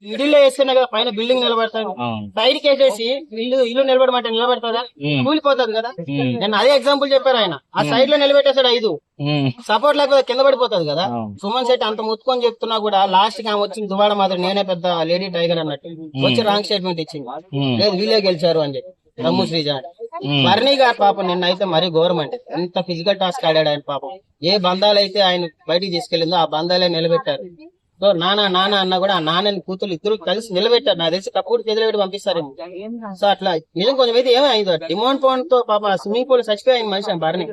ఇల్లు వేస్తున్నా కదా, పైన బిల్డింగ్ నిలబడతాడు, సైడ్ కి వేసేసి ఇల్లు నిలబడమంటే నిలబెడతాదా? కూలిపోతుంది కదా. నేను అదే ఎగ్జాంపుల్ చెప్పారు ఆయన. ఆ సైడ్ లో నిలబెట్టేసాడు 5 సపోర్ట్ లేకపోతే కింద పడిపోతుంది కదా. సుమన్ శెట్టి అంత ముత్తుకొని చెప్తున్నా కూడా లాస్ట్ కి ఆమె వచ్చింది దువాడ మాత్రం నేనే పెద్ద లేడీ టైగర్ అన్నట్టు వచ్చి రాంగ్ స్టేట్మెంట్ ఇచ్చింది. లేదు వీళ్ళే గెలిచారు అని చెప్పి రమ్ము శ్రీజ. బర్నీ గారు పాపం నిన్నైతే మరీ గవర్నమెంట్ ఎంత ఫిజికల్ టాస్క్ ఆడాడు ఆయన పాపం. ఏ బంధాలైతే ఆయన బయటికి తీసుకెళ్లిందో ఆ బంధాలే నిలబెట్టారు. సో నాన్న అన్న కూడా ఆ నాన్నని కూతురు ఇద్దరు కలిసి నిలబెట్టారు. నాకు తెలిసి కప్పుడు చేతులు పెట్టి పంపిస్తారేమో. సో అట్లా నిజం కొంచెం అయితే ఏమైందో డిమాండ్ పౌండ్ తో పాప స్విమ్మింగ్ పూల్ చచ్చిపోయిన మనిషి బర్నీ.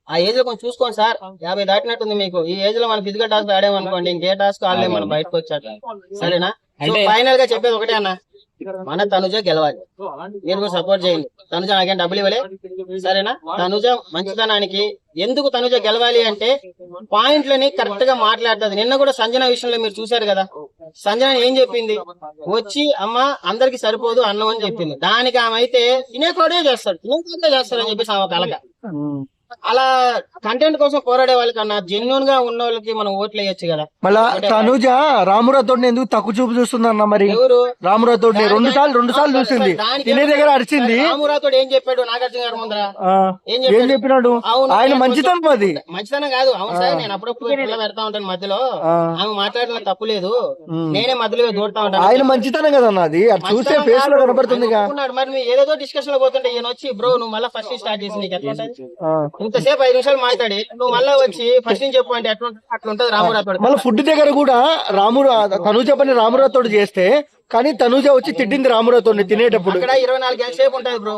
ఆ ఏజ్ లో కొంచెం చూసుకోండి సార్, 50 దాటినట్టుంది మీకు. ఈ ఏజ్ లో మనం ఫిజికల్ టాస్క్ ఆడామనుకోండి ఇంకే టాస్క్ ఆడలేము మనం బయటకు వచ్చాక. సరేనా? ఫైనల్ గా చెప్పేది ఒకటే అన్న, మన తనుజ గెలవాలి. మీరు కూడా సపోర్ట్ చేయండి. తనుజ నాకేం డబ్బులు ఇవ్వలే, సరేనా? తనుజ మంచితనానికి ఎందుకు తనుజ గెలవాలి అంటే పాయింట్లని కరెక్ట్ గా మాట్లాడుతుంది. నిన్న కూడా సంజన విషయంలో మీరు చూశారు కదా, సంజన ఏం చెప్పింది? వచ్చి అమ్మ అందరికి సరిపోదు అన్నం అని చెప్పింది. దానికి ఆమె అయితే తినేకోడే చేస్తాడు అని చెప్పేసి ఆమె కలక. అలా కంటెంట్ కోసం పోరాడే వాళ్ళకన్నా జెన్యున్ గా ఉన్న వాళ్ళకి మనం ఓట్లు వేయొచ్చు కదా. మళ్ళా తనుజ రామురాతో ఎందుకు తక్కువ చూపు చూస్తుందన్న? మరి ఎవరు రామురాతో రెండు సార్లు చూసింది, తినే దగ్గర అరిచింది. రామురాతో ఏం చెప్పాడు నాగార్జున గారి ముందర? ఏం చెప్పినాడు? ఆయన మంచితనం అది. మంచితనం కాదు. అవును సార్, నేను అప్పుడప్పుడు పిల్ల పెడతా ఉంటాను మధ్యలో, ఆమె మాట్లాడిన తప్పు లేదు, నేనే మధ్యలో దూడతా ఉంటాను. ఆయన మంచితనం కదన్న అది, చూస్తే ఫేస్ లో కనబడుతుంది. మరి మీరు ఏదేదో డిస్కషన్ లో పోతుంటే ఈయన వచ్చి బ్రో నువ్వు మళ్ళీ ఫస్ట్ స్టార్ట్ చేసి నీకు ఎట్లా ఇంతసేపు 5 నిమిషాలు మాట్లాడి నువ్వు మళ్ళా వచ్చి ఫస్ట్ నుంచి చెప్పు అంటే అట్లుంటది రామురాతో. మళ్ళీ ఫుడ్ దగ్గర కూడా తనుజ పని రామురాతో చేస్తే, కానీ తనుజ వచ్చి తిట్టింది రామురాతో తినేటప్పుడు. అక్కడ 24 గంటల సేపు ఉంటది బ్రో,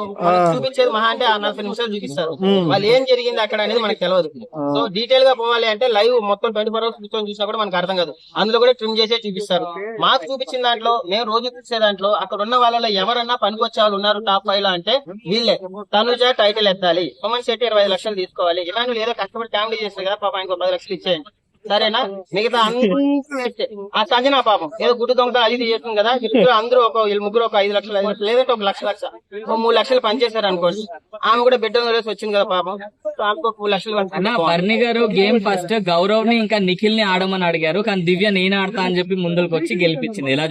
చూపించేది మహా అంటే 40 నిమిషాలు చూపిస్తారు. వాళ్ళు ఏం జరిగింది అక్కడ అనేది మనకు తెలియదు. సో డీటెయిల్ గా పోవాలి అంటే లైవ్ మొత్తం 24 hours కూర్చొని చూసినా కూడా మనకు అర్థం కాదు. అందులో కూడా ట్రిమ్ చేసే చూపిస్తారు. మాకు చూపించిన దాంట్లో, మేము రోజు చూసే దాంట్లో అక్కడ ఉన్న వాళ్ళలో ఎవరన్నా పనికొచ్చే వాళ్ళు ఉన్నారు టాప్ 5 లో అంటే వీళ్ళే. తనుజ టైటిల్ ఎత్తాలి, సుమన్ శెట్టి 25 లక్షలు తీసుకోవాలి. ఇలాంటి ఏదో కష్టపడి కామెడీ చేస్తారు కదా, పాప ఆయనకు 10 లక్షలు ఇచ్చేయండి సరేనా. మిగతా ఆ సంజన పాపం ఏదో గుడ్డు దొంగ అది చేస్తుంది కదా, అందరూ ముగ్గురు ఒక 5 లక్షలు లేదంటే 1 లక్ష 3 లక్షలు పనిచేశారు అనుకోండి. ఆమె కూడా బిడ్డ వచ్చింది కదా పాపం, ఆమెకు 3 లక్షలు. బర్నీ గారు గేమ్ ఫస్ట్ గౌరవ్ ని ఇంకా నిఖిల్ ని ఆడమని అడిగారు, కానీ దివ్య నేను ఆడతా అని చెప్పి ముందుకు వచ్చి గెలిపించింది. ఎలా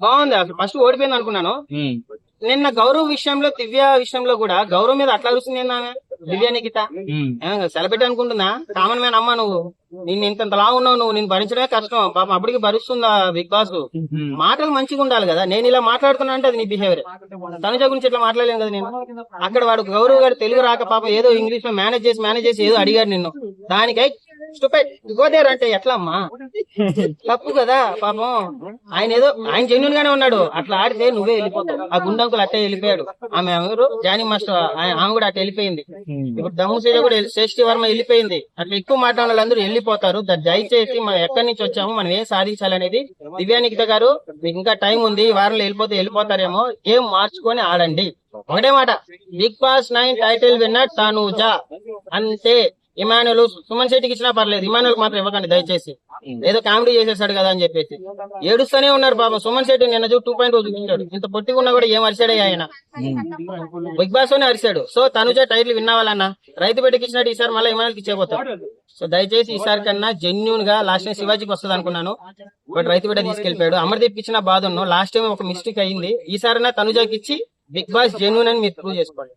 బాగుంది. అసలు ఫస్ట్ ఓడిపోయింది అనుకున్నాను. నిన్న గౌరవ్ విషయంలో, దివ్య విషయంలో కూడా గౌరవ్ మీద అట్లా అరుస్తుంది ఏందామె దివ్య నిఖిత సెలబ్రిటీ అనుకుంటుందా? కామన్ మ్యాన్ అమ్మా నువ్వు, నిన్ను ఇంతలా ఉన్నావు, నువ్వు నేను భరించడమే కష్టం. పాపం అప్పటికి భరిస్తుందా బిగ్ బాస్? మాటలు మంచిగా ఉండాలి కదా. నేను ఇలా మాట్లాడుతున్నా అంటే అది నీ బిహేవియర్. తనుజ గురించి ఇట్లా మాట్లాడలేను కదా నేను. అక్కడ వాడు గౌరవ్ గారు తెలుగు రాక పాపం ఏదో ఇంగ్లీష్ లో మేనేజ్ చేసి ఏదో అడిగాడు నిన్ను, దానికై గోదేర్ అంటే ఎట్లా అమ్మా? తప్పు కదా పాపం. ఆయన జెన్యున్ గానే ఉన్నాడు. అట్లా ఆడితే నువ్వే వెళ్ళిపోతావు. ఆ గుండంకులు అట్టే వెళ్ళిపోయాడు. ఆమె ఎవరు జానీ మాస్టర్, ఆమె కూడా అట్లా వెళ్ళిపోయింది. ఇప్పుడు దమ్ము సీజ కూడా శ్రేష్ఠి వర్మ వెళ్ళిపోయింది. అట్లా ఎక్కువ మాట్లాడే వాళ్ళందరూ వెళ్ళిపోతారు. దయచేసి మనం ఎక్కడి నుంచి వచ్చాము, మనం ఏం సాధించాలనేది. దివ్యానికిత గారు మీకు ఇంకా టైం ఉంది, ఈ వారంలో వెళ్ళిపోతారేమో. గేమ్ మార్చుకొని ఆడండి. ఒకటే మాట, Bigg Boss 9 title winner Tanuja అంతే. ఇమానుయల్ సుమన్ శెట్టికి ఇచ్చినా పర్లేదు, ఇమానుయల్ మాత్రం ఇవ్వకండి దయచేసి. ఏదో కామెడీ చేసేసాడు కదా అని చెప్పేసి ఏడుస్తూనే ఉన్నారు పాపం. సుమన్ శెట్టి నిన్న 2.0 చూపించాడు. ఇంత పొట్టిగా ఉన్నా కూడా ఏం అరిచాడే ఆయన, బిగ్ బాస్ లోనే అరిచాడు. సో తనుజ టైటిల్ విన్నావాలన్నా రైతు బిడ్డకి ఇచ్చినట్టు ఈసారి మళ్ళీ ఇమానుయల్కి ఇచ్చేపోతాడు. సో దయచేసి ఈసారి కన్నా జెన్యున్ గా, లాస్ట్ టైం శివాజీకి వస్తుంది అనుకున్నాను, బట్ రైతు బిడ్డ తీసుకెళ్లిపోయాడు. అమర్దీప్ ఇచ్చిన బాధ ఉన్నాను. లాస్ట్ టైం ఒక మిస్టేక్ అయింది, ఈసారైనా తనుజకి ఇచ్చి బిగ్ బాస్ జెన్యున్ అని మీరు ప్రూవ్ చేసుకోండి.